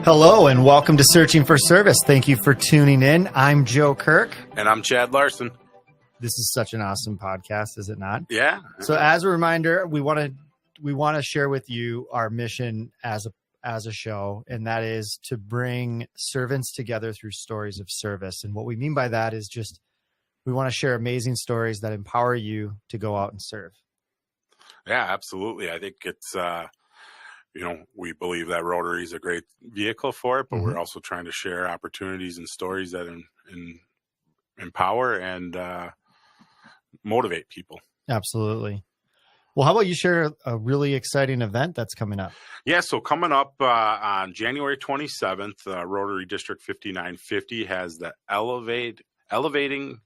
Hello and welcome to Searching for Service. Thank you for tuning in. I'm Joe Kirk. And I'm Chad Larson. This is such an awesome podcast, is it not? Yeah. So as a reminder, we want to share with you our mission as a show, and that is to bring servants together through stories of service. And what we mean by that is just we want to share amazing stories that empower you to go out and serve. Yeah, absolutely. I think it's we believe that Rotary is a great vehicle for it, but we're also trying to share opportunities and stories that empower and motivate people. Absolutely. Well, how about you share a really exciting event that's coming up? Yeah, so coming up on January 27th, Rotary District 5950 has the Elevating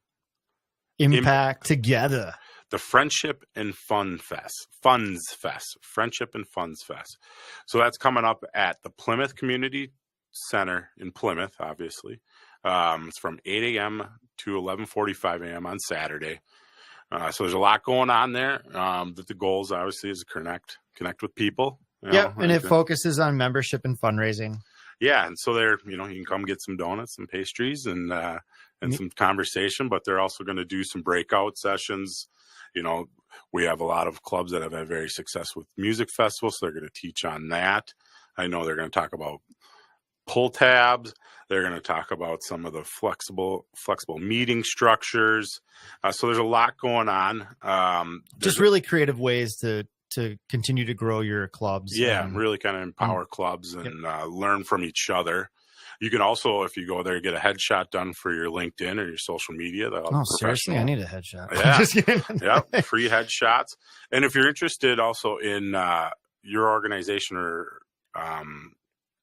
Impact Together. The Friendship and Funds Fest. Friendship and Funds Fest. So that's coming up at the Plymouth Community Center in Plymouth, obviously. It's from 8 a.m. to 11:45 a.m. on Saturday. So there's a lot going on there. The goals, obviously, is to connect with people. And it focuses on membership and fundraising. Yeah, and so there, you can come get some donuts and pastries and some conversation, but they're also going to do some breakout sessions. We have a lot of clubs that have had very success with music festivals, so they're going to teach on that. I know they're going to talk about pull tabs. They're going to talk about some of the flexible meeting structures. So there's a lot going on. Just really creative ways to continue to grow your clubs. Yeah, really kind of empower clubs and learn from each other. You can also, if you go there, get a headshot done for your LinkedIn or your social media. Seriously? I need a headshot. Yeah, free headshots. And if you're interested also in your organization or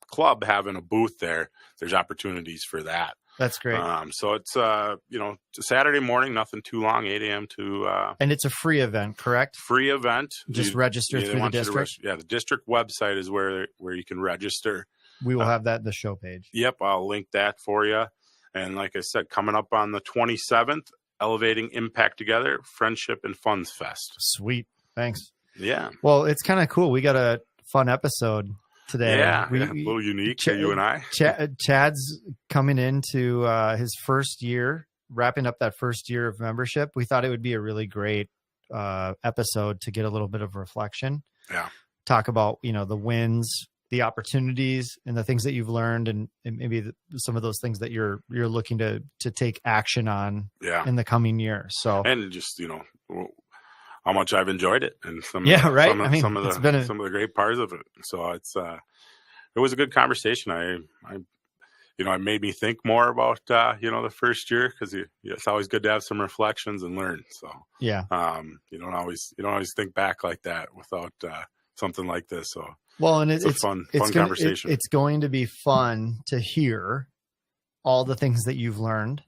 club having a booth there, there's opportunities for that. That's great. So it's, it's a Saturday morning, nothing too long, 8 a.m. to... and it's a free event, correct? Free event. Just register through the district? The district website is where you can register. We will have that in the show page. Yep, I'll link that for you. And like I said, coming up on the 27th, Elevating Impact Together, Friendship and Funds Fest. Sweet. Thanks. Yeah. Well, it's kind of cool. We got a fun episode today. Yeah, a little unique to you and I. Chad's coming into his first year, wrapping up that first year of membership. We thought it would be a really great episode to get a little bit of reflection. Yeah. Talk about, the wins, the opportunities, and the things that you've learned, and maybe some of those things that you're looking to take action on in the coming year. So, and just, how much I've enjoyed it, and some of the great parts of it. So it was a good conversation. It made me think more about the first year, because it's always good to have some reflections and learn. So you don't always think back like that without something like this. So and it's a fun conversation. It's going to be fun to hear all the things that you've learned,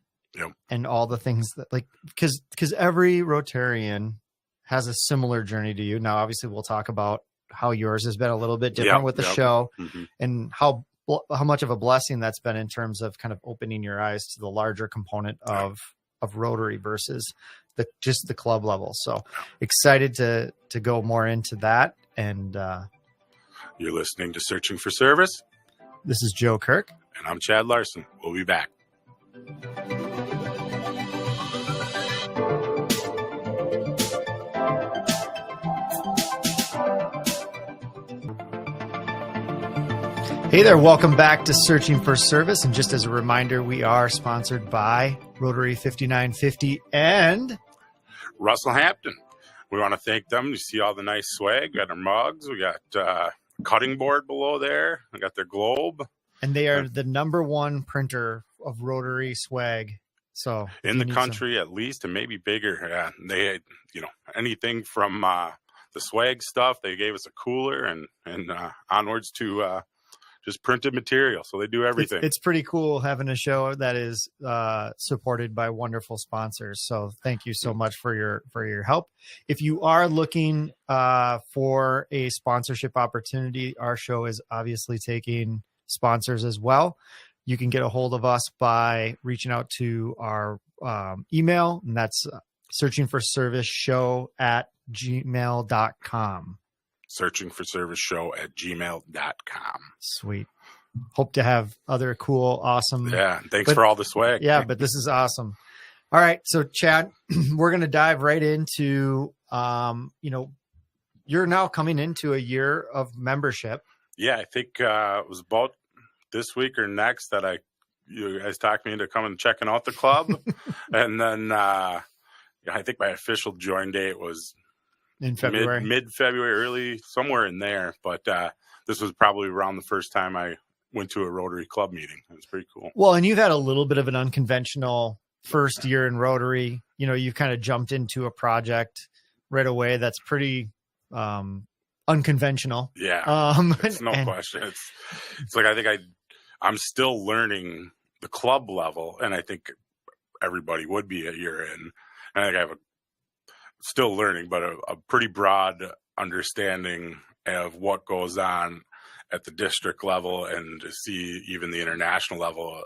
and all the things that because every Rotarian has a similar journey to you. Now, obviously, we'll talk about how yours has been a little bit different with the show, and how much of a blessing that's been in terms of kind of opening your eyes to the larger component of Rotary versus just the club level. So excited to go more into that. And you're listening to Searching for Service. This is Joe Kirk. And I'm Chad Larson. We'll be back. Hey there, welcome back to Searching for Service. And just as a reminder, we are sponsored by Rotary 5950 and Russell Hampton. We want to thank them. You see all the nice swag. We got our mugs. We got cutting board below there. We got their globe. And they are the number one printer of Rotary swag. So in the country, at least, and maybe bigger. Yeah, they had, anything from the swag stuff. They gave us a cooler and onwards to just printed material. So they do everything. It's pretty cool having a show that is supported by wonderful sponsors. So thank you so much for your help. If you are looking for a sponsorship opportunity, our show is obviously taking sponsors as well. You can get a hold of us by reaching out to our email, and that's searchingforserviceshow@gmail.com. searchingforserviceshow@gmail.com. Sweet. hope to have other cool, awesome. Yeah. Thanks for all the swag. Yeah, but this is awesome. All right. So Chad, we're going to dive right into, you're now coming into a year of membership. Yeah. I think it was about this week or next that you guys talked me into coming and checking out the club. And then I think my official join date was in February, mid-February, early, somewhere in there. But this was probably around the first time I went to a Rotary club meeting. It was pretty cool. Well, and you've had a little bit of an unconventional first year in Rotary. You kind of jumped into a project right away that's pretty unconventional. Yeah, it's no question. It's like, I think I'm still learning the club level, and I think everybody would be a year in. And I think I have still learning, but a pretty broad understanding of what goes on at the district level and to see even the international level.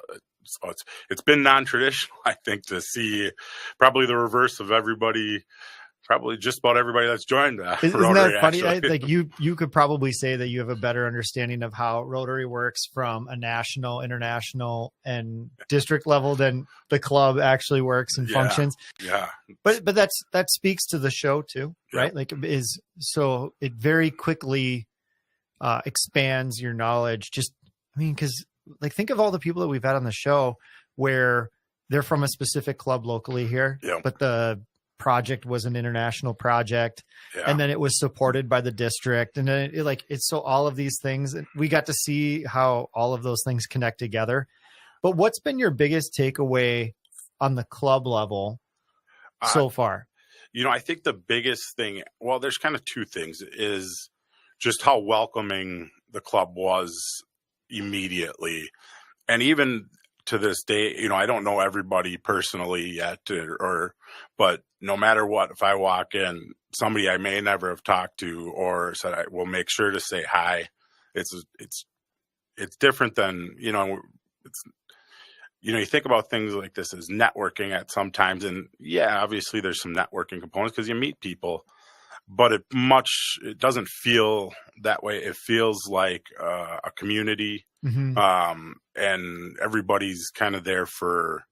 So it's been non-traditional, I think, to see probably the reverse of everybody. Probably just about everybody that's joined Isn't Rotary. That funny? Like you could probably say that you have a better understanding of how Rotary works from a national, international, and district level than the club actually works and functions. Yeah. But that speaks to the show too, right? Like it very quickly expands your knowledge. Because like think of all the people that we've had on the show where they're from a specific club locally here, but the project was an international project and then it was supported by the district, and then it's so all of these things, and we got to see how all of those things connect together. But what's been your biggest takeaway on the club level so far? I think the biggest thing, well, there's kind of two things, is just how welcoming the club was immediately. And even to this day, I don't know everybody personally yet, but no matter what, if I walk in, somebody I may never have talked to or said, I will make sure to say hi. It's different than, you think about things like this as networking at sometimes. And obviously there's some networking components because you meet people, but it doesn't feel that way. It feels like a community. Mm-hmm. And everybody's kind of there for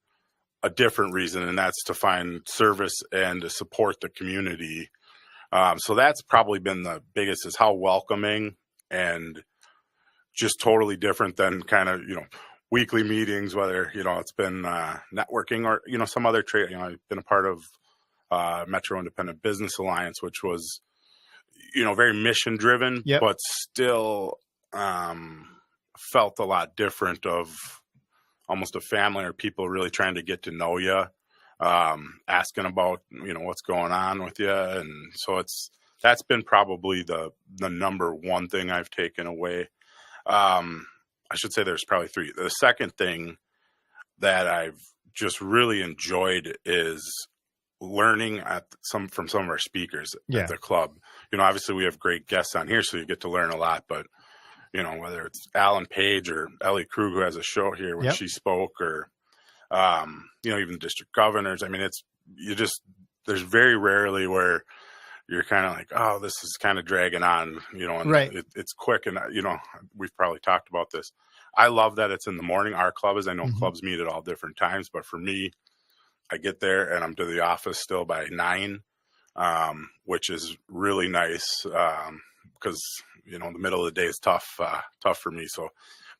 a different reason, and that's to find service and to support the community. So that's probably been the biggest, is how welcoming and just totally different than kind of, weekly meetings, whether, it's been networking or, some other trade. I've been a part of Metro Independent Business Alliance, which was, very mission driven, but still felt a lot different, of almost a family or people really trying to get to know you, asking about, what's going on with you. And so that's been probably the number one thing I've taken away. I should say there's probably three. The second thing that I've just really enjoyed is learning from some of our speakers at the club. Obviously we have great guests on here, so you get to learn a lot, but whether it's Alan Page or Ellie Krug, who has a show here when she spoke, or, even district governors. I mean, there's very rarely where you're kind of like, oh, this is kind of dragging on, and it's quick. And, we've probably talked about this. I love that it's in the morning. Our club is, I know clubs meet at all different times, but for me, I get there and I'm to the office still by 9, which is really nice. Because, the middle of the day is tough for me. So,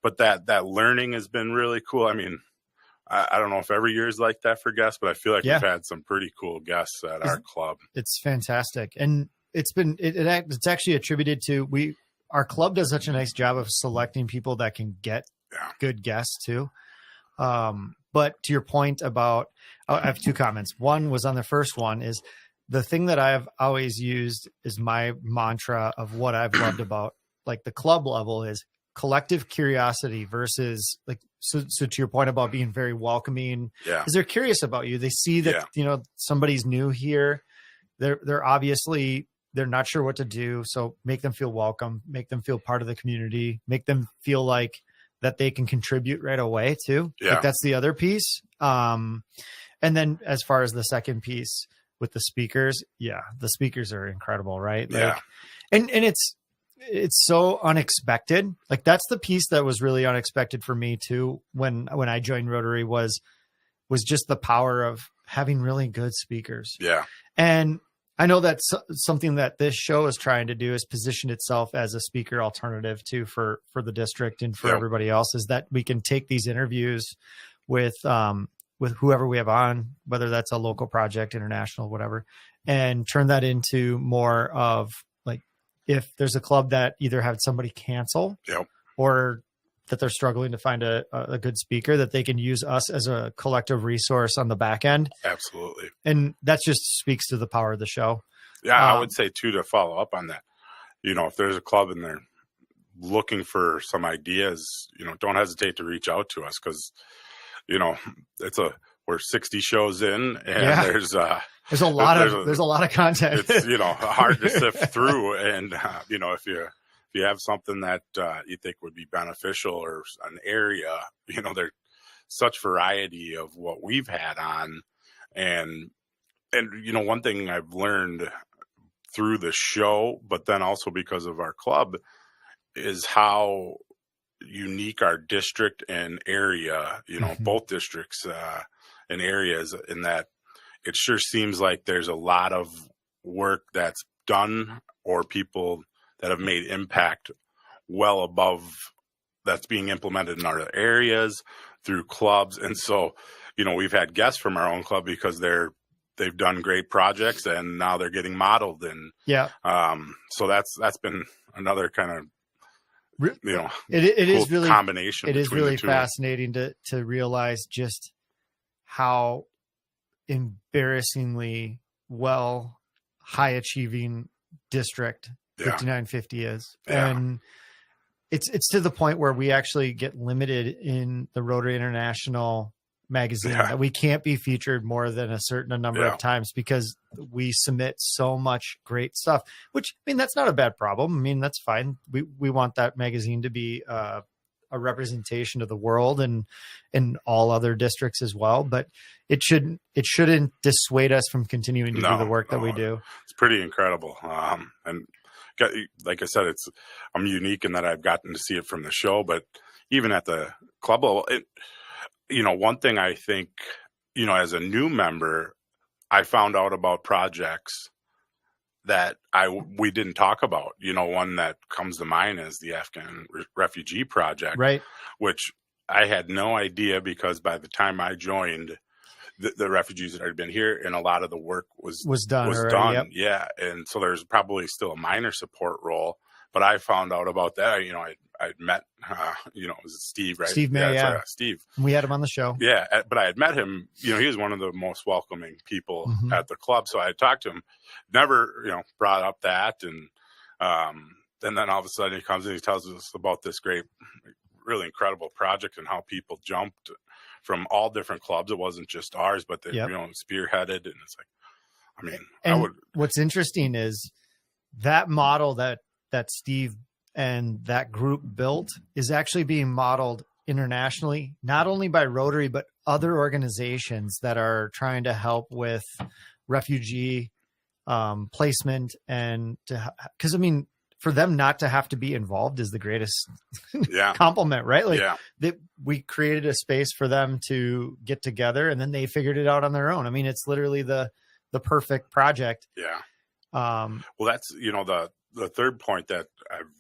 but that learning has been really cool. I mean, I don't know if every year is like that for guests, but I feel like we've had some pretty cool guests at our club. It's fantastic. And it's actually attributed to, our club does such a nice job of selecting people that can get good guests too. But to your point about, I have two comments. One was on the first one is, the thing that I've always used is my mantra of what I've loved about like the club level is collective curiosity versus like, so to your point about being very welcoming, because they're curious about you. They see that, somebody's new here. They're obviously, they're not sure what to do. So make them feel welcome, make them feel part of the community, make them feel like that they can contribute right away too. Like that's the other piece. And then as far as the second piece, with the speakers, the speakers are incredible, right? Like, and it's so unexpected. Like that's the piece that was really unexpected for me too. When I joined Rotary was just the power of having really good speakers. Yeah. And I know that's something that this show is trying to do, is position itself as a speaker alternative too, for the district and for everybody else, is that we can take these interviews with whoever we have on, whether that's a local project, international, whatever, and turn that into more of like, if there's a club that either had somebody cancel or that they're struggling to find a good speaker, that they can use us as a collective resource on the back end. Absolutely. And that just speaks to the power of the show. Yeah. I would say too, to follow up on that, if there's a club and they're looking for some ideas, don't hesitate to reach out to us. 'Cause we're 60 shows in, and there's a lot of content. It's, hard to sift through. And, if you have something that you think would be beneficial, or an area, there's such variety of what we've had on. And one thing I've learned through the show, but then also because of our club, is how unique our district and area, both districts and areas, in that it sure seems like there's a lot of work that's done, or people that have made impact well above that's being implemented in our areas through clubs. And so, we've had guests from our own club because they've done great projects, and now they're getting modeled. And so that's been another kind of, it cool is really combination. It is really fascinating to realize just how embarrassingly high achieving district 5950 is. And it's to the point where we actually get limited in the Rotary International magazine that we can't be featured more than a certain number of times, because we submit so much great stuff, which, I mean, that's not a bad problem. I mean, that's fine. We want that magazine to be a representation of the world and all other districts as well, but it shouldn't dissuade us from continuing to do the work that we do. It's pretty incredible. And like I said, I'm unique in that I've gotten to see it from the show, but even at the club level, one thing I think, as a new member, I found out about projects that we didn't talk about. One that comes to mind is the Afghan refugee project, right? Which I had no idea, because by the time I joined, the refugees had already been here, and a lot of the work was done. Already, Yeah. And so there's probably still a minor support role, but I found out about that. I'd met, it was Steve, right? Steve May, Steve. We had him on the show. Yeah. But I had met him, he was one of the most welcoming people at the club. So I had talked to him, never, brought up that. And then all of a sudden he comes in, he tells us about this great, really incredible project, and how people jumped from all different clubs. It wasn't just ours, but they, spearheaded. And it's like, what's interesting is that model that Steve and that group built is actually being modeled internationally, not only by Rotary, but other organizations that are trying to help with refugee placement. And because for them not to have to be involved is the greatest compliment, right? Like we created a space for them to get together, and then they figured it out on their own. It's literally the perfect project. Yeah. Well, that's, the third point that I've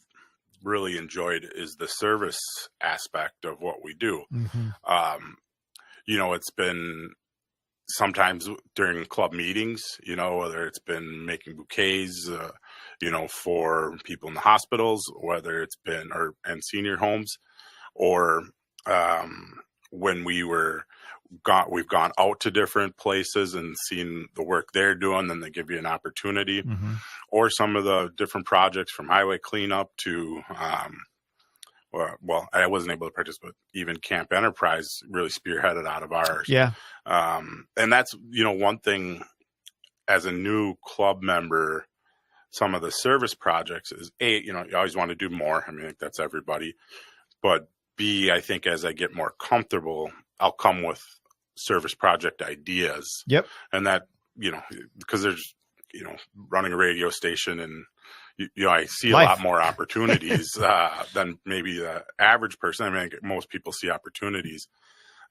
really enjoyed is the service aspect of what we do. It's been sometimes during club meetings, whether it's been making bouquets, for people in the hospitals, whether it's been, and senior homes, or when we've gone out to different places and seen the work they're doing, then they give you an opportunity, or some of the different projects from highway cleanup to, well, I wasn't able to participate, but even Camp Enterprise really spearheaded out of ours. Yeah. And that's, one thing as a new club member, some of the service projects is you always want to do more. I think that's everybody, but B, I think as I get more comfortable, I'll come with service project ideas. Yep. And that, because there's, running a radio station and, I see Life. a lot more opportunities than maybe the average person. I mean, most people see opportunities,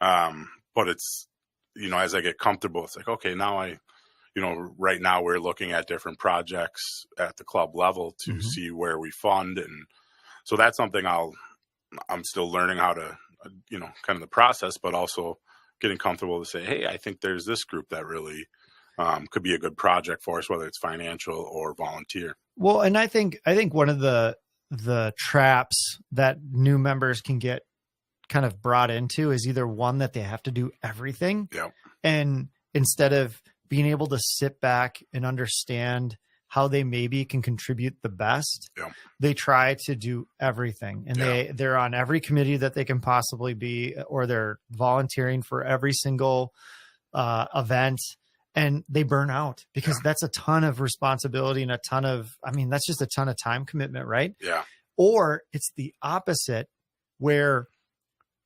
but it's, as I get comfortable, it's like, okay, now right now we're looking at different projects at the club level to see where we fund. And so that's something I'm still learning how to, kind of the process, but also getting comfortable to say, hey, I think there's this group that really could be a good project for us, whether it's financial or volunteer. Well, and I think one of the traps that new members can get kind of brought into is either one that they have to do everything. Yeah. And instead of being able to sit back and understand how they maybe can contribute the best, they try to do everything. And they're on every committee that they can possibly be, or they're volunteering for every single event. And they burn out because that's a ton of responsibility and that's just a ton of time commitment, right? Yeah. Or it's the opposite, where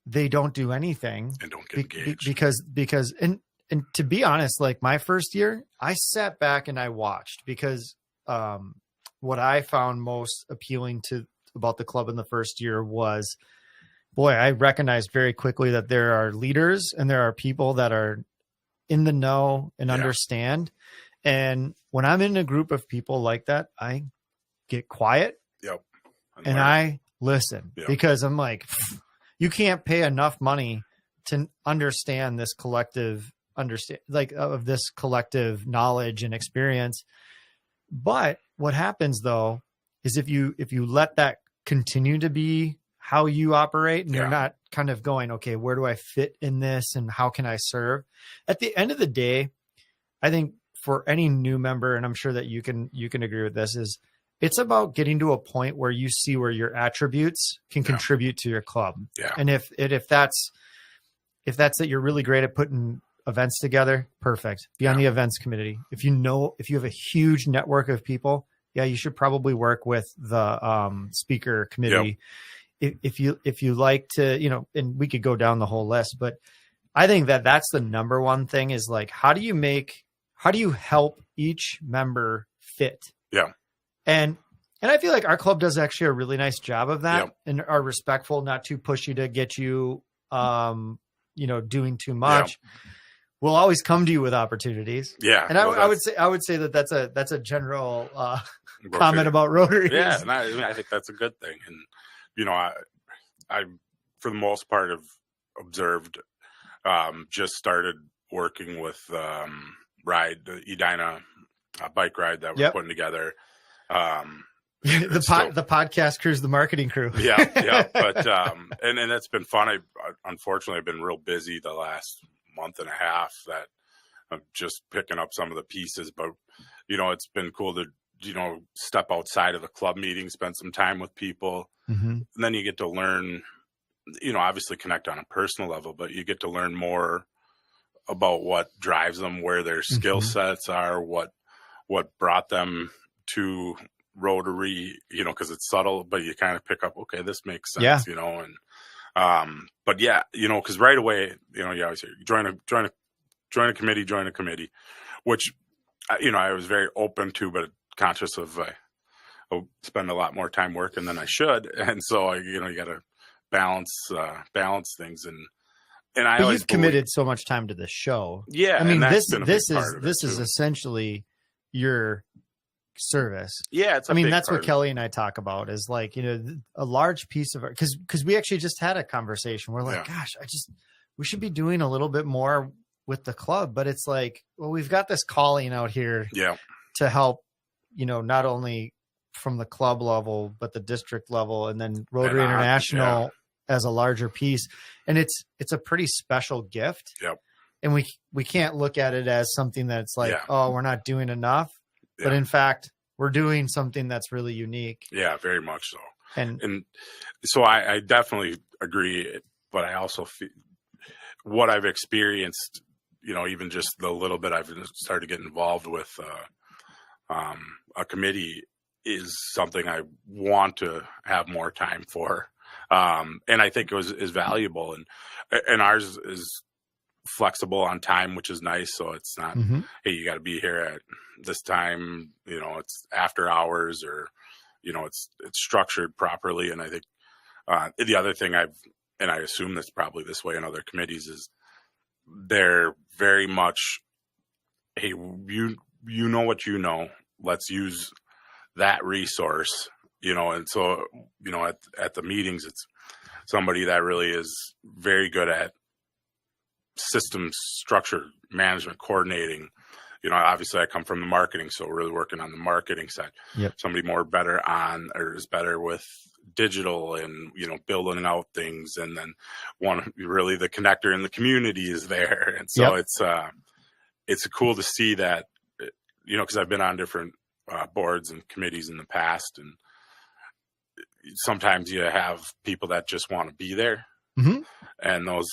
they don't do anything and don't get engaged because and to be honest, like my first year, I sat back and I watched, because what I found most appealing about the club in the first year was, boy, I recognized very quickly that there are leaders and there are people that are in the know and understand. And when I'm in a group of people like that, I get quiet and I listen, because I'm like, you can't pay enough money to understand this collective of this collective knowledge and experience. But what happens though, is if you let that continue to be how you operate, and you're not kind of going, okay, where do I fit in this and how can I serve? At the end of the day, I think for any new member, and I'm sure that you can agree with this, is it's about getting to a point where you see where your attributes can contribute to your club. Yeah. And if that's that you're really great at putting events together, perfect. Be on the events committee. If you have a huge network of people, you should probably work with the speaker committee. If you like to, and we could go down the whole list, but I think that's the number one thing, is like, how do you help each member fit? Yeah. And I feel like our club does actually a really nice job of that, and are respectful, not too pushy to get you, doing too much. We'll always come to you with opportunities. Yeah. And I would say that that's a general comment about Rotary. Yeah. And I think that's a good thing. And, I for the most part have observed, just started working with Edina, a bike ride that we're putting together. The podcast crew's the marketing crew. Yeah. But and that's been fun. Unfortunately I've been real busy the last month and a half, that I'm just picking up some of the pieces, but it's been cool to step outside of the club meeting, spend some time with people. And then you get to learn, obviously connect on a personal level, but you get to learn more about what drives them, where their skill sets are, what brought them to Rotary, because it's subtle, but you kind of pick up, okay, this makes sense, and but because right away, you always hear, join a committee, which, I was very open to, but conscious of, I spend a lot more time working than I should. And so you got to balance things. And I always committed so much time to this show. Yeah. I mean, this is essentially your service. Yeah. That's what Kelly and I talk about, is like, a large piece of it, because we actually just had a conversation. We're like, gosh, we should be doing a little bit more with the club, but it's like, well, we've got this calling out here to help, not only from the club level, but the district level, and then Rotary International as a larger piece. And it's a pretty special gift. Yep. And we can't look at it as something that's like, oh, we're not doing enough. But in fact, we're doing something that's really unique. Yeah, very much so. And so I definitely agree, but I also feel what I've experienced, even just the little bit I've started to get involved with a committee, is something I want to have more time for. And I think is valuable, and ours is flexible on time, which is nice. So it's not, hey, you got to be here at this time, it's after hours, or, it's structured properly. And I think the other thing and I assume that's probably this way in other committees, is they're very much, hey, you know what you know, let's use that resource, and so, at the meetings, it's somebody that really is very good at system structure management, coordinating. Obviously I come from the marketing, so we're really working on the marketing side. Yep. Somebody is better with digital and, building out things. And then really the connector in the community is there. And so it's cool to see that, because I've been on different boards and committees in the past, and sometimes you have people that just want to be there. Mm-hmm. And those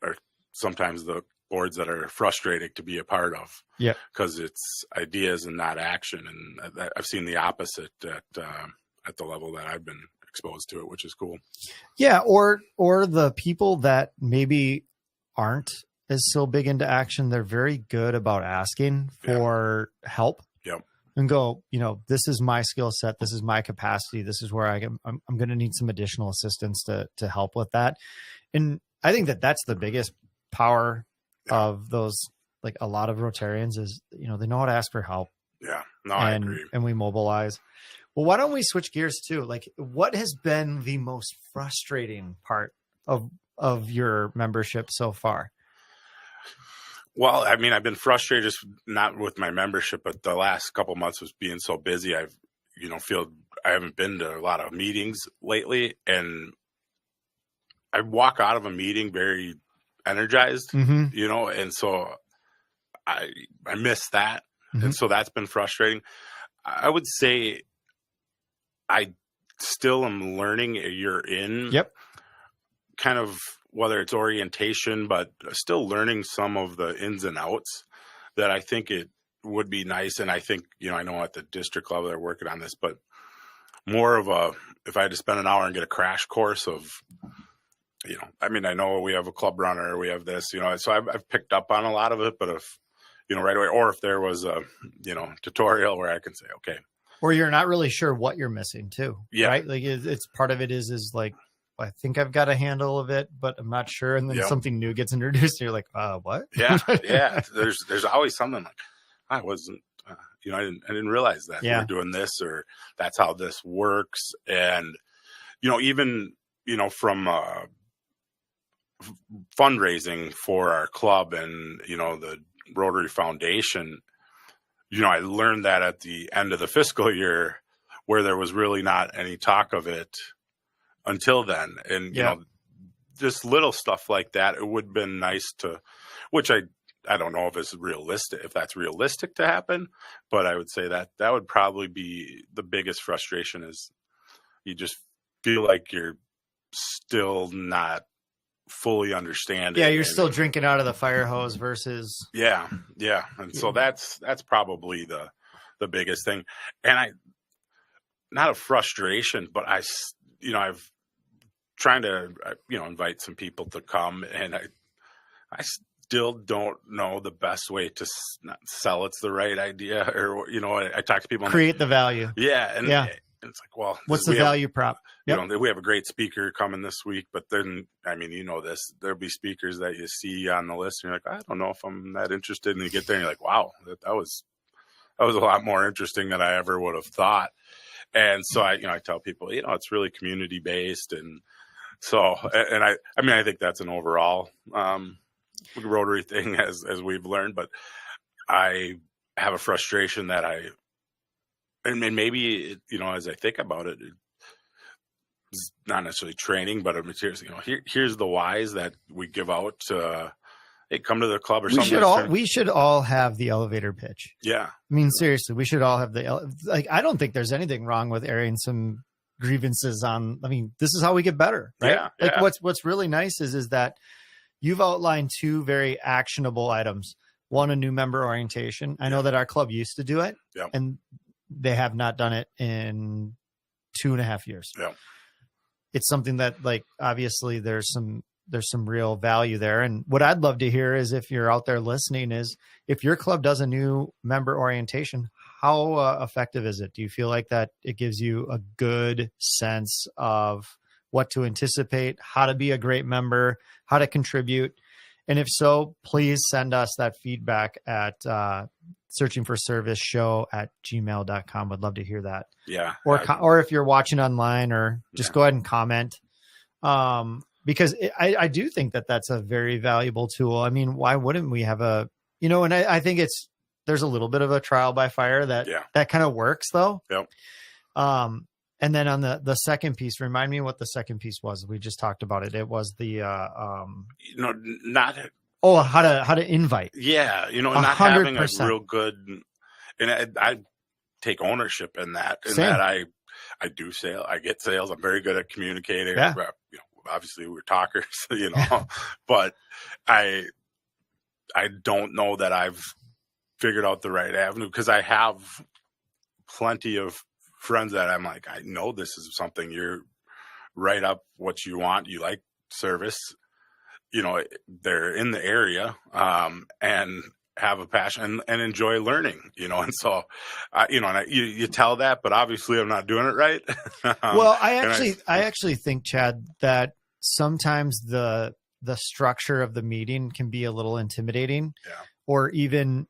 are sometimes the boards that are frustrating to be a part of. Yeah. Because it's ideas and not action. And I've seen the opposite at the level that I've been exposed to it, which is cool. Yeah. Or the people that maybe aren't as so big into action, they're very good about asking for help. Yep. And go, this is my skill set. This is my capacity. This is where I'm going to need some additional assistance to help with that. And I think that's the biggest power of those, like a lot of Rotarians is, they know how to ask for help. Yeah, no, I agree. And we mobilize. Well, why don't we switch gears too? Like, what has been the most frustrating part of your membership so far? Well, I mean, I've been frustrated, just not with my membership, but the last couple of months was being so busy. I've, feel I haven't been to a lot of meetings lately, and I walk out of a meeting very energized, and so I miss that. Mm-hmm. And so that's been frustrating. I would say I still am learning a year in. Yep. Kind of, whether it's orientation, but still learning some of the ins and outs that I think it would be nice. And I think, I know at the district level they're working on this, but more of if I had to spend an hour and get a crash course of, I mean, I know we have a club runner, we have this, so I've picked up on a lot of it, but if, right away, or if there was a, tutorial where I can say, okay. Or you're not really sure what you're missing too. Yeah. Right. Like it's part of it is like, I think I've got a handle of it, but I'm not sure. And then something new gets introduced. And you're like, what? Yeah. Yeah. There's always something like, I wasn't, I didn't realize that we're doing this, or that's how this works. And, even, from, fundraising for our club and, the Rotary Foundation, I learned that at the end of the fiscal year where there was really not any talk of it until then. And, just little stuff like that, it would have been nice to, which I don't know if that's realistic to happen, but I would say that would probably be the biggest frustration, is you just feel like you're still not fully understanding. Yeah. You're still drinking out of the fire hose versus. Yeah. Yeah. And so that's probably the biggest thing. And not a frustration, but I've trying to, invite some people to come, and I still don't know the best way to not sell it's the right idea, or, I talk to people. Create the value. Yeah. And it's like, well, what's the value prop? Yep. We have a great speaker coming this week, but then, I mean, there'll be speakers that you see on the list and you're like, I don't know if I'm that interested. And you get there and you're like, wow, that was a lot more interesting than I ever would have thought. And so I tell people, it's really community based. And so, and I think that's an overall, Rotary thing as we've learned, but I have a frustration that and maybe, as I think about it, it's not necessarily training, but materials, here's the whys that we give out to, hey, come to the club or something. We should all have the elevator pitch. Yeah. I mean, seriously, we should all have I don't think there's anything wrong with airing some grievances this is how we get better, right? Yeah. What's really nice is that you've outlined two very actionable items. One, a new member orientation. I know that our club used to do it, and they have not done it in 2.5 years. Yeah. It's something that, obviously there's some real value there. And what I'd love to hear is, if you're out there listening, is if your club does a new member orientation, effective is it? Do you feel like that it gives you a good sense of what to anticipate, how to be a great member, how to contribute? And if so, please send us that feedback at searchingforserviceshow@gmail.com. Would love to hear that. Yeah. Or if you're watching online, or just go ahead and comment. Because I do think that that's a very valuable tool. I mean, why wouldn't we have and I think there's a little bit of a trial by fire that kind of works though. Yep. And then on the second piece, remind me what the second piece was. We just talked about it. It was the, how to invite. Yeah. Not having a real good, and I take ownership in that, that I do sales. I get sales. I'm very good at communicating. Yeah. Obviously we're talkers, but I don't know that I've figured out the right avenue, because I have plenty of friends that I'm like, I know this is something you're right up what you want. You like service, they're in the area, and have a passion and enjoy learning, and so, you tell that, but obviously I'm not doing it right. Well, I actually think, Chad, that sometimes the structure of the meeting can be a little intimidating, or even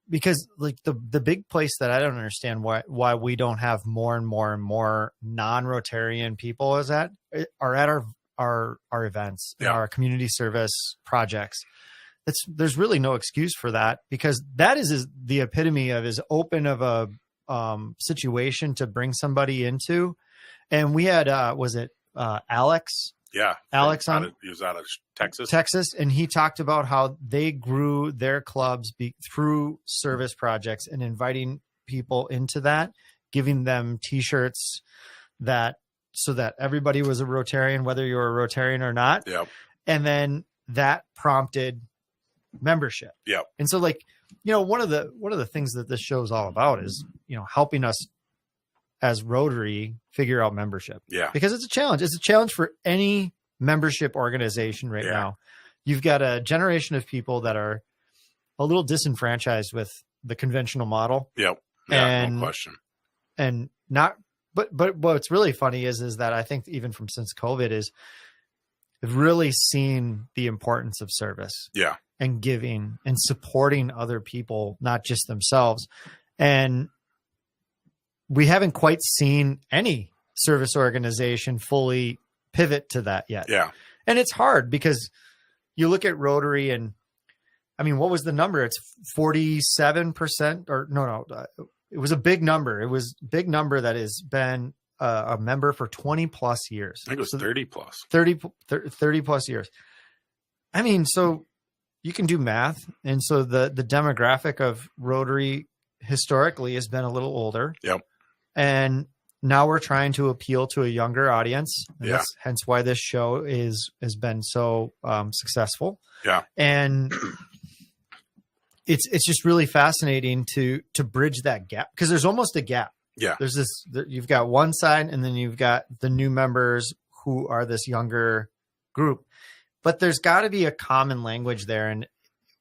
because like the big place that I don't understand why we don't have more and more and more non-Rotarian people are at our events, our community service projects. There's really no excuse for that, because that is the epitome of as open of a situation to bring somebody into. And we had Alex? Yeah. Alex he was out of Texas. And he talked about how they grew their clubs through service projects and inviting people into that, giving them t-shirts so that everybody was a Rotarian, whether you were a Rotarian or not. Yep. And then that prompted membership. Yep. And so one of the things that this show is all about is, helping us as Rotary figure out membership. Yeah. Because it's a challenge. It's a challenge for any membership organization right now. You've got a generation of people that are a little disenfranchised with the conventional model. Yep. Yeah, no question. And but what's really funny is that I think even since COVID is they've really seen the importance of service. Yeah. And giving and supporting other people, not just themselves. And we haven't quite seen any service organization fully pivot to that yet. Yeah. And it's hard because you look at Rotary and I mean, what was the number? It's 47% or no. It was a big number. It was a big number that has been a member for 20 plus years. I think it was 30 plus. 30 plus years. I mean, so you can do math. And so the demographic of Rotary historically has been a little older. Yep. And now we're trying to appeal to a younger audience. Yeah. That's hence why this show has been so successful. Yeah. And it's just really fascinating to bridge that gap, because there's almost a gap. Yeah. There's you've got one side and then you've got the new members who are this younger group, but there's got to be a common language there. And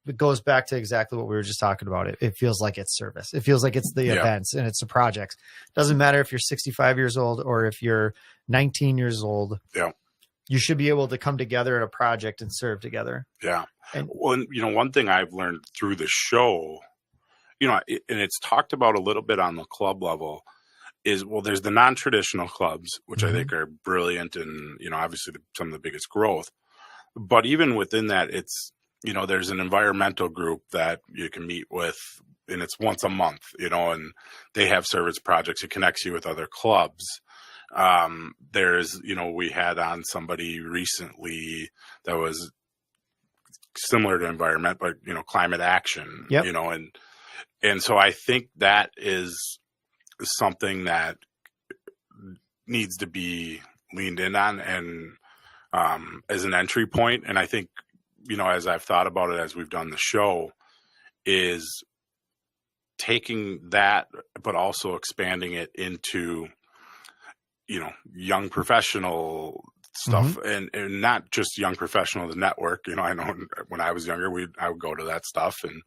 it goes back to exactly what we were just talking about. It feels like it's service. It feels like it's the events and it's the projects. Doesn't matter if you're 65 years old or if you're 19 years old. Yeah. You should be able to come together at a project and serve together. Yeah. And one thing I've learned through the show, and it's talked about a little bit on the club level, is, there's the non-traditional clubs, which I think are brilliant and, obviously some of the biggest growth. But even within that, it's, there's an environmental group that you can meet with, and it's once a month, and they have service projects. It connects you with other clubs. There's, we had on somebody recently that was similar to environment, but, climate action, yep. And so I think that is something that needs to be leaned in on and, as an entry point. And I think, as I've thought about it, as we've done the show, is taking that, but also expanding it into, young professional stuff, and not just young professional, the network. I know when I was younger, I would go to that stuff, and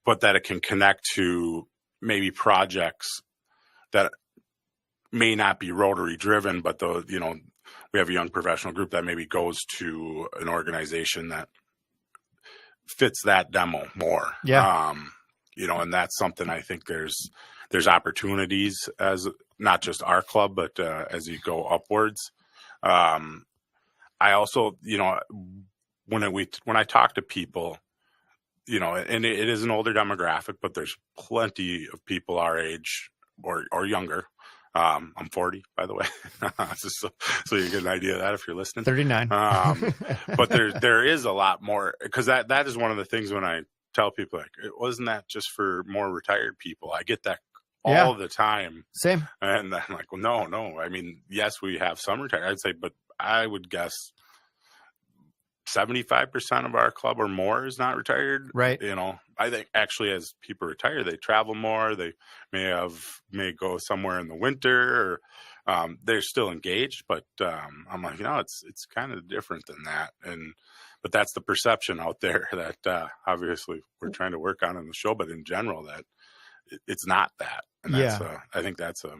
but that it can connect to maybe projects that may not be Rotary driven, but we have a young professional group that maybe goes to an organization that fits that demo more. Yeah. And that's something I think there's opportunities as not just our club, but as you go upwards. I also, when I talk to people, and it is an older demographic, but there's plenty of people our age or younger. I'm 40, by the way, just so you get an idea of that if you're listening. 39. But there is a lot more, because that is one of the things when I tell people, like, it wasn't that just for more retired people. I get that all the time. Same. And I'm like, well, no. I mean, yes, we have some retired, I'd say, but I would guess 75% of our club or more is not retired. Right. I think actually as people retire, they travel more. They may go somewhere in the winter, or they're still engaged, but I'm like, it's kind of different than that. But that's the perception out there that obviously we're trying to work on in the show, but in general that it's not that. And that's, I think that's a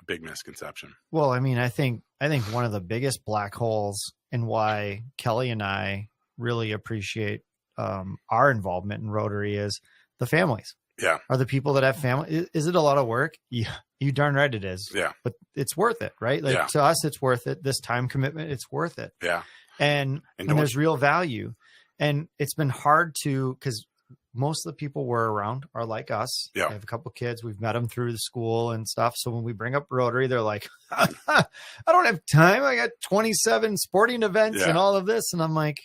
big misconception. Well, I mean, I think one of the biggest black holes in why Kelly and I really appreciate our involvement in Rotary is the families. Yeah. Are the people that have family. Is it a lot of work? Yeah, you darn right it is. Yeah. But it's worth it, right? Like to us, it's worth it. This time commitment, it's worth it. Yeah. And there's real value. And it's been hard because most of the people we're around are like us. Yeah. I have a couple of kids. We've met them through the school and stuff. So when we bring up Rotary, they're like, I don't have time. I got 27 sporting events and all of this. And I'm like,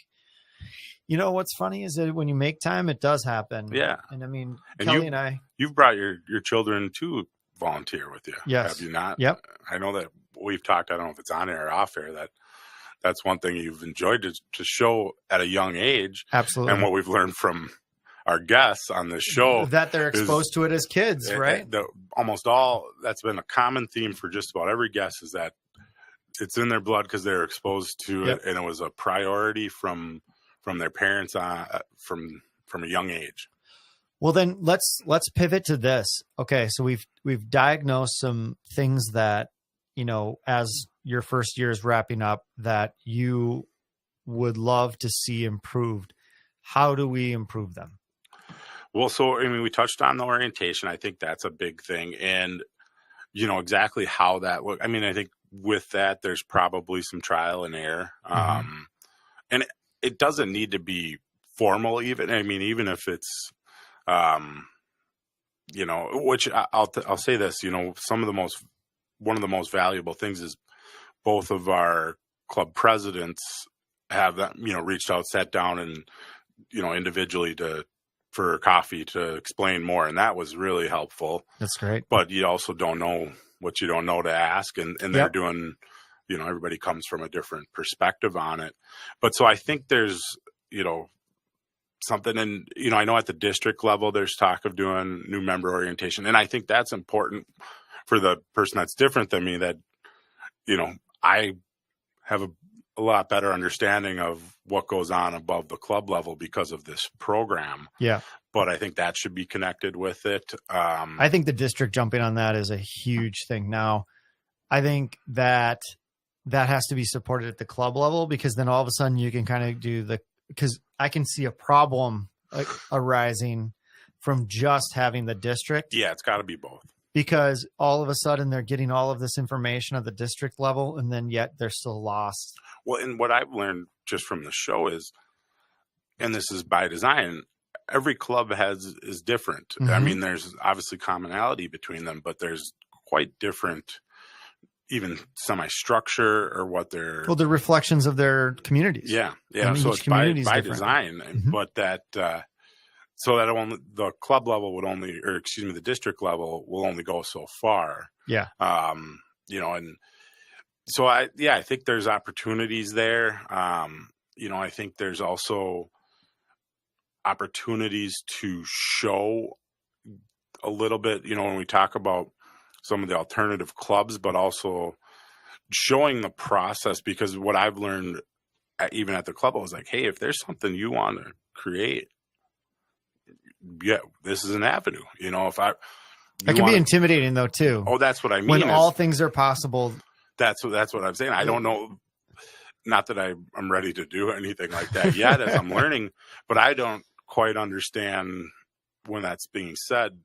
what's funny is that when you make time, it does happen. Yeah. And I mean, Kelly and I. You've brought your children to volunteer with you. Yes. Have you not? Yep. I know that we've talked, I don't know if it's on air or off air, that's one thing you've enjoyed to show at a young age. Absolutely. And what we've learned from our guests on this show, that they're exposed to it as kids, right? That's been a common theme for just about every guest, is that it's in their blood because they're exposed to it, and it was a priority from their parents from a young age. Well, then let's pivot to this. Okay, so we've diagnosed some things that as your first year is wrapping up that you would love to see improved. How do we improve them? Well, so, I mean, we touched on the orientation. I think that's a big thing. And, exactly how that look. I mean, I think with that, there's probably some trial and error. And it doesn't need to be formal even. I mean, even if it's, which I'll say this, one of the most valuable things is both of our club presidents have that, reached out, sat down and, individually for coffee to explain more. And that was really helpful. That's great. But you also don't know what you don't know to ask. And they're doing, everybody comes from a different perspective on it. But so I think there's, something, and, I know at the district level, there's talk of doing new member orientation. And I think that's important for the person that's different than me, that, I have a lot better understanding of what goes on above the club level because of this program. Yeah. But I think that should be connected with it. I think the district jumping on that is a huge thing. Now, I think that has to be supported at the club level, because then all of a sudden you can kind of do because I can see a problem arising from just having the district. Yeah, it's got to be both. Because all of a sudden they're getting all of this information at the district level, and then yet they're still lost. Well, and what I've learned just from the show is, and this is by design, every club is different. I mean, there's obviously commonality between them, but there's quite different, even semi-structure or what they're... Well, the reflections of their communities. Yeah. So it's by design, but that... So that the club level the district level will only go so far. Yeah. And so I think there's opportunities there. I think there's also opportunities to show a little bit, when we talk about some of the alternative clubs, but also showing the process, because what I've learned even at the club, I was like, hey, if there's something you want to create, this is an avenue. It can be intimidating though too. Oh, that's what I mean. When all things are possible. That's what I'm saying. I don't know. Not that I'm ready to do anything like that yet as I'm learning, but I don't quite understand when that's being said,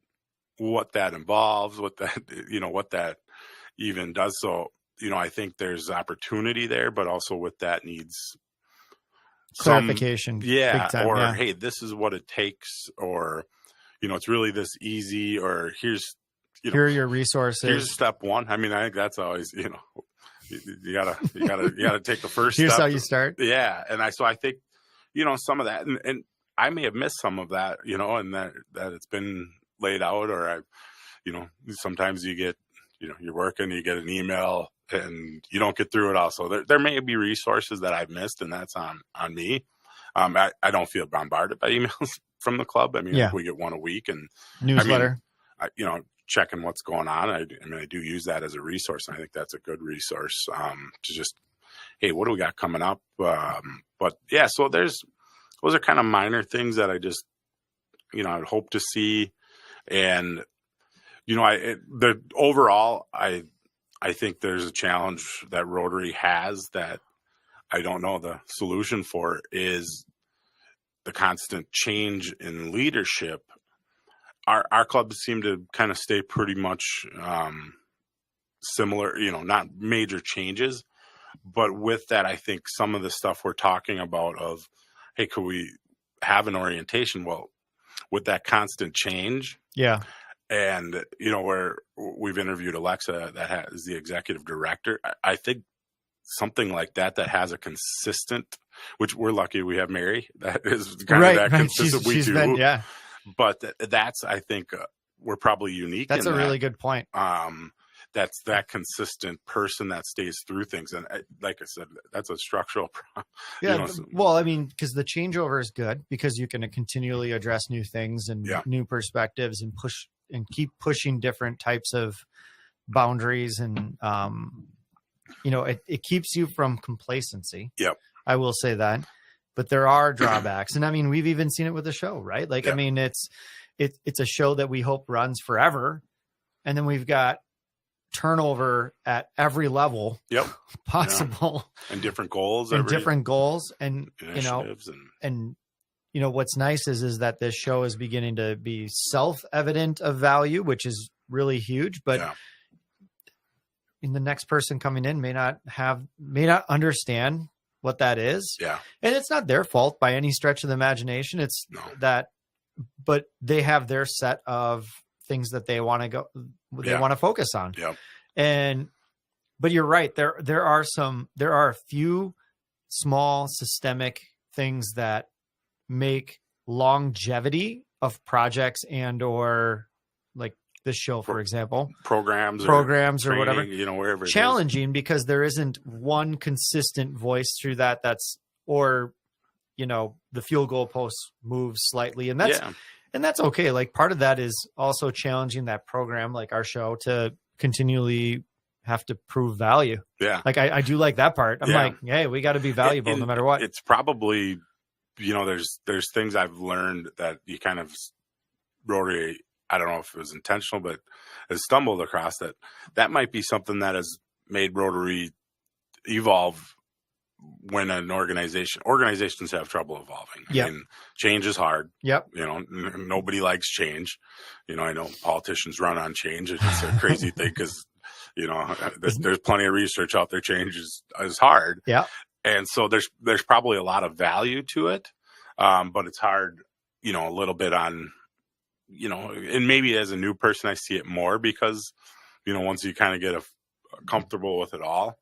what that involves, what that even does. So, I think there's opportunity there, but also with that needs clarification. Or, hey, this is what it takes, or, it's really this easy, or here are your resources. Here's step one. I mean, I think that's always, you gotta take the first Here's step. how you start. Yeah. And I think, some of that, and I may have missed some of that, and that it's been laid out, or sometimes you get, you're working, you get an email and you don't get through it all. So there may be resources that I've missed, and that's on me. I don't feel bombarded by emails from the club. I mean, we get one a week, and newsletter, checking what's going on. I do use that as a resource, and I think that's a good resource to just, hey, what do we got coming up? But yeah, so those are kind of minor things that I just, I'd hope to see. And, overall, I think there's a challenge that Rotary has that I don't know the solution for, is the constant change in leadership. Our clubs seem to kind of stay pretty much similar, not major changes. But with that, I think some of the stuff we're talking about of, hey, could we have an orientation? Well, with that constant change. Yeah. And, where we've interviewed Alexa, that is the executive director. I think something like that has a consistent, which we're lucky we have Mary, that is kind of that consistent. She's been, yeah. But that's, I think, we're probably unique. That's a really good point. That's that consistent person that stays through things. And like I said, that's a structural problem. Yeah. Well, I mean, because the changeover is good because you can continually address new things and new perspectives and push and keep pushing different types of boundaries. And, it keeps you from complacency. Yep. I will say that. But there are drawbacks. And I mean, we've even seen it with the show, right? Like, I mean, it's a show that we hope runs forever. And then we've got turnover at every level possible. And different goals. And what's nice is that this show is beginning to be self-evident of value, which is really huge. But in the next person coming in may not understand what that is. Yeah. And it's not their fault by any stretch of the imagination. It's but they have their set of things that they want to want to focus on. Yeah. But you're right. There are a few small systemic things that make longevity of projects and or like this show, for example, programs or training, whatever, wherever challenging because there isn't one consistent voice through that. The field goal post moves slightly, and that's okay. Like part of that is also challenging that program, like our show, to continually have to prove value. Yeah. Like I do like that part. I'm like, hey, we got to be valuable no matter what. It's probably, there's things I've learned that you kind of Rotary, I don't know if it was intentional, but has stumbled across that might be something that has made Rotary evolve when organizations have trouble evolving. Yep. I mean, change is hard. Yep. Nobody likes change. I know politicians run on change. It's a crazy thing because, there's plenty of research out there. Change is hard. Yeah. And so there's probably a lot of value to it. But it's hard, a little bit on, and maybe as a new person, I see it more because, once you kind of get comfortable with it all.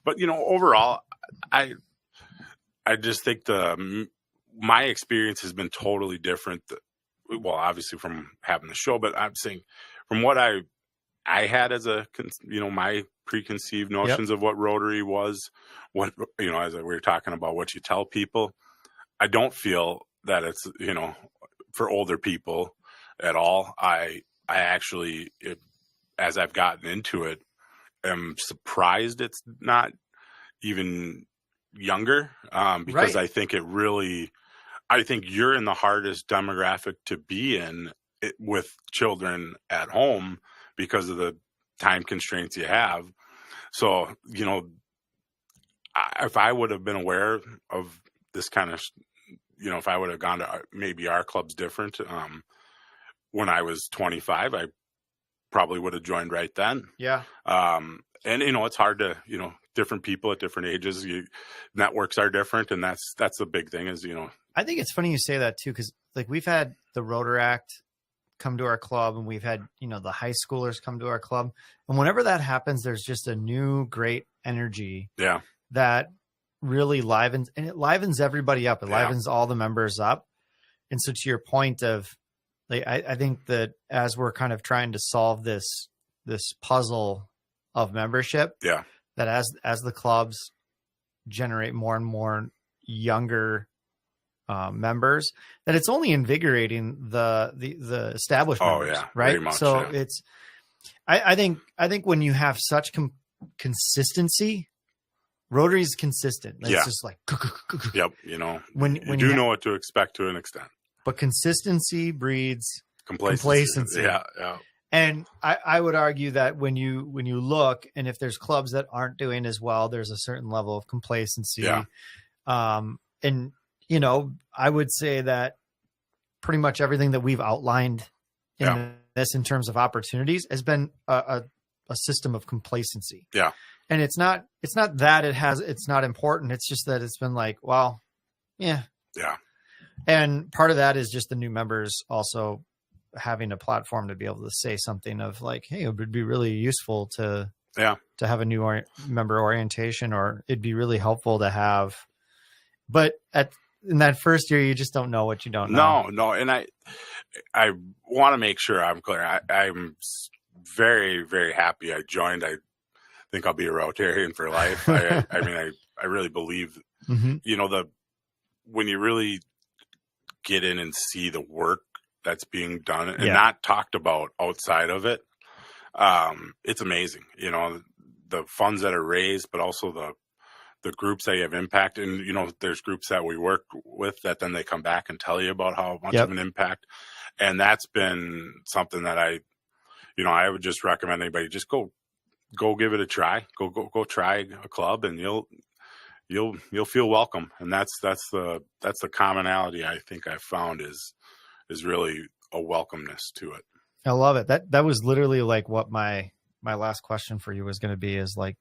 But, overall, I just think my experience has been totally different. Well, obviously from having the show, but I'm saying from what I had as my preconceived notions of what Rotary was, as we were talking about what you tell people, I don't feel that it's, for older people at all. I actually, as I've gotten into it, am surprised it's not even younger, because I think you're in the hardest demographic to be in with children at home because of the time constraints you have. So, if I would have been aware of this kind of, if I would have gone to, maybe our club's different. When I was 25, I probably would have joined right then. Yeah. And, it's hard to, different people at different ages, networks are different. And that's the big thing is, I think it's funny you say that too, because like we've had the Rotaract come to our club and we've had, the high schoolers come to our club. And whenever that happens, there's just a new great energy that really livens, and it livens everybody up. It livens all the members up. And so to your point of like, I think that as we're kind of trying to solve this puzzle of membership, that as the clubs generate more and more younger members, that it's only invigorating the established members, right? Very much, so it's, I think when you have such consistency, Rotary's consistent. It's just like, yep. When you know what to expect to an extent, but consistency breeds complacency. Yeah. And I would argue that when you look, and if there's clubs that aren't doing as well, there's a certain level of complacency. Yeah. And I would say that pretty much everything that we've outlined in this in terms of opportunities has been a system of complacency. Yeah. And it's not that it's not important. It's just that it's been like, well, yeah. Yeah. And part of that is just the new members also having a platform to be able to say something of like, hey, it would be really useful to have a new member orientation, or it'd be really helpful to have. But in that first year, you just don't know what you don't know. No. And I want to make sure I'm clear. I'm very, very happy I joined. I think I'll be a Rotarian for life. I really believe, when you really get in and see the work that's being done and not talked about outside of it, it's amazing. The funds that are raised, but also the groups that you have impact. And, there's groups that we work with that then they come back and tell you about how much of an impact. And that's been something that I would just recommend anybody just go give it a try. Go try a club, and you'll feel welcome. And that's the commonality I think I've found is really a welcomeness to it. I love it. That was literally like what my last question for you was going to be, is like,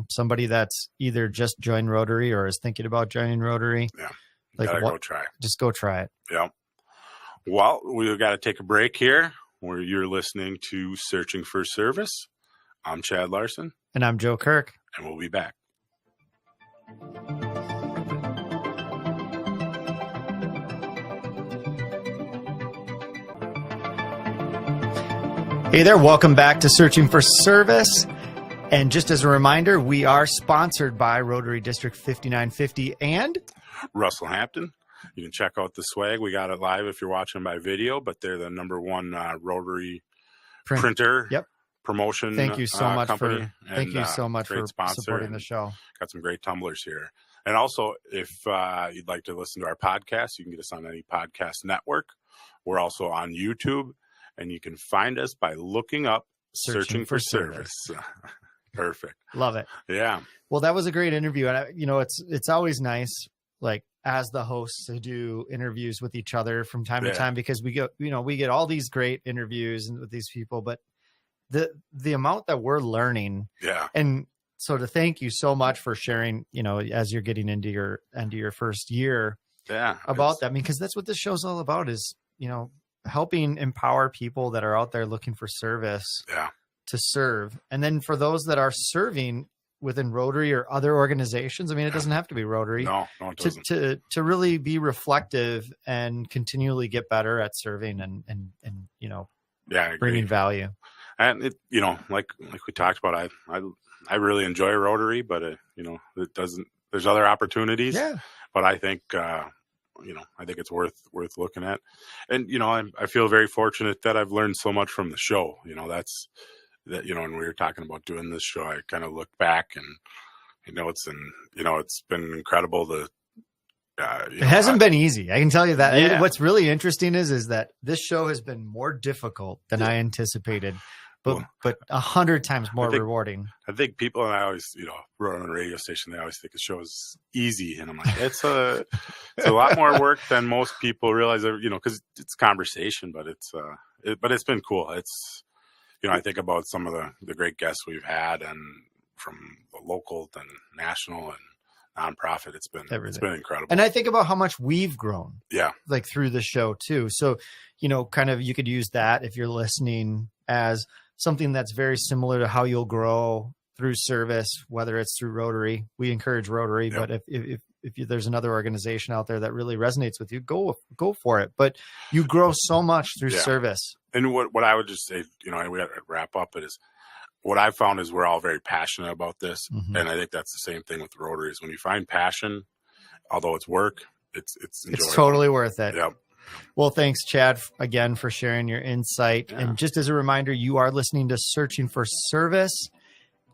somebody that's either just joined Rotary or is thinking about joining Rotary. Yeah. Go try. Just go try it. Yeah. Well, we've got to take a break here where you're listening to Searching for Service. I'm Chad Larson. And I'm Joe Kirk. And we'll be back. Hey there, welcome back to Searching for Service. And just as a reminder, we are sponsored by Rotary District 5950 and Russell Hampton. You can check out the swag. We got it live if you're watching by video, but they're the #1 Rotary printer promotion. Thank you so much company. Thank you so much for supporting the show. Got some great tumblers here. And also, if you'd like to listen to our podcast, you can get us on any podcast network. We're also on YouTube. And you can find us by looking up Searching for Service. Perfect. Love it. Yeah. Well, that was a great interview. And, it's always nice, like as the hosts, to do interviews with each other from time to time, because we get all these great interviews with these people, but the amount that we're learning. Yeah. And so to thank you so much for sharing, as you're getting into your first year about that, because that's what this show's all about is, helping empower people that are out there looking for service to serve. And then for those that are serving within Rotary or other organizations, it doesn't have to be Rotary. No, it doesn't. To really be reflective and continually get better at serving and bringing value. And it, like we talked about, I really enjoy Rotary, but it doesn't, there's other opportunities, but I think, I think it's worth looking at. And, I feel very fortunate that I've learned so much from the show. That's that, when we were talking about doing this show, I kind of look back and, it's been incredible to It hasn't been easy. I can tell you that. Yeah. What's really interesting is that this show has been more difficult than I anticipated, but 100 times more rewarding. I think people, and I always, run on a radio station, they always think the show is easy. And I'm like, it's a lot more work than most people realize, because it's conversation, but it's been cool. It's, I think about some of the great guests we've had, and from the local and national and nonprofit, it's been incredible. And I think about how much we've grown, like through the show too. So, kind of, you could use that if you're listening as something that's very similar to how you'll grow through service, whether it's through Rotary. We encourage Rotary, but if there's another organization out there that really resonates with you, go for it. But you grow so much through service. And what I would just say, we got to wrap up, it is, what I've found is we're all very passionate about this. Mm-hmm. And I think that's the same thing with Rotary, is when you find passion, although it's work, it's enjoyable. It's totally worth it. Yep. Well, thanks, Chad, again, for sharing your insight. Yeah. And just as a reminder, you are listening to Searching for Service.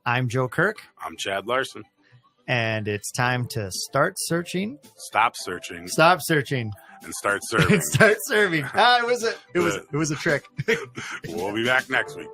I'm Joe Kirk. I'm Chad Larson. And it's time to start searching. Stop searching. Stop searching. And start serving. Start serving. It was a trick. We'll be back next week.